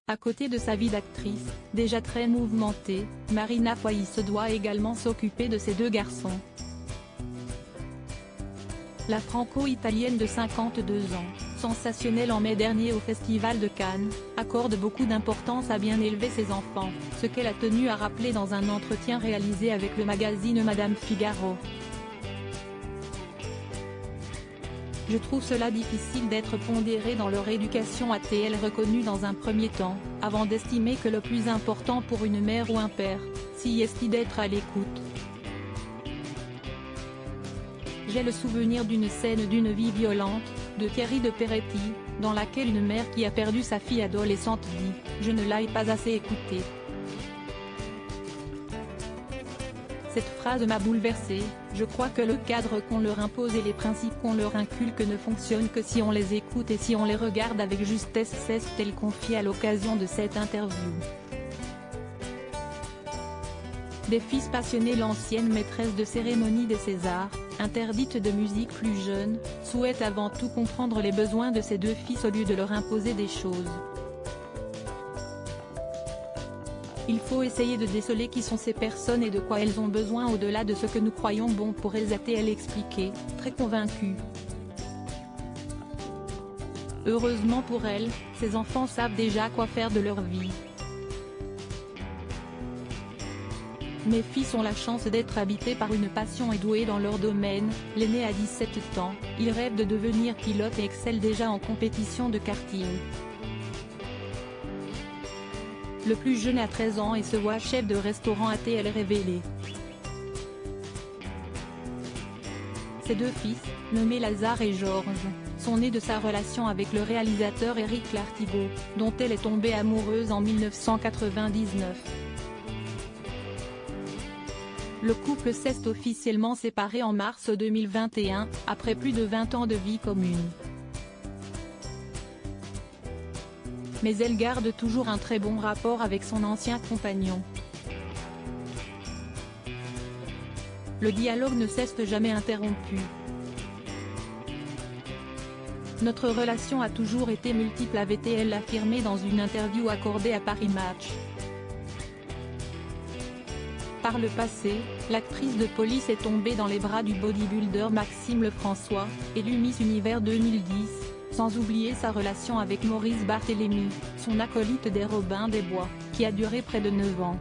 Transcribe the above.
À côté de sa vie d'actrice, déjà très mouvementée, Marina Foïs se doit également s'occuper de ses deux garçons. La franco-italienne de 52 ans, sensationnelle en mai dernier au Festival de Cannes, accorde beaucoup d'importance à bien élever ses enfants, ce qu'elle a tenu à rappeler dans un entretien réalisé avec le magazine Madame Figaro. Je trouve cela difficile d'être pondéré dans leur éducation, a-t-elle reconnu dans un premier temps, avant d'estimer que le plus important pour une mère ou un père, si est d'être à l'écoute. J'ai le souvenir d'une scène d'une vie violente, de Thierry de Peretti, dans laquelle une mère qui a perdu sa fille adolescente dit « Je ne l'ai pas assez écoutée ». Cette phrase m'a bouleversée. Je crois que le cadre qu'on leur impose et les principes qu'on leur inculque ne fonctionnent que si on les écoute et si on les regarde avec justesse, s'est-elle confiée à l'occasion de cette interview. Des fils passionnés. L'ancienne maîtresse de cérémonie des Césars, interdite de musique plus jeune, souhaite avant tout comprendre les besoins de ses deux fils au lieu de leur imposer des choses. Il faut essayer de déceler qui sont ces personnes et de quoi elles ont besoin au-delà de ce que nous croyons bon pour elles, a-t-elle expliqué, très convaincue. Heureusement pour elle, ces enfants savent déjà quoi faire de leur vie. Mes fils ont la chance d'être habités par une passion et doués dans leur domaine. L'aîné a 17 ans, il rêve de devenir pilote et excelle déjà en compétition de karting. Le plus jeune a 13 ans et se voit chef de restaurant, a-t-elle révélé. Ses deux fils, nommés Lazare et Georges, sont nés de sa relation avec le réalisateur Éric Lartigot, dont elle est tombée amoureuse en 1999. Le couple s'est officiellement séparé en mars 2021, après plus de 20 ans de vie commune. Mais elle garde toujours un très bon rapport avec son ancien compagnon. Le dialogue ne s'est jamais interrompu. Notre relation a toujours été multiple, avait-elle affirmé dans une interview accordée à Paris Match. Par le passé, l'actrice de police est tombée dans les bras du bodybuilder Maxime Lefrançois, élu Miss Univers 2010, sans oublier sa relation avec Maurice Barthélémy, son acolyte des Robins des Bois, qui a duré près de 9 ans.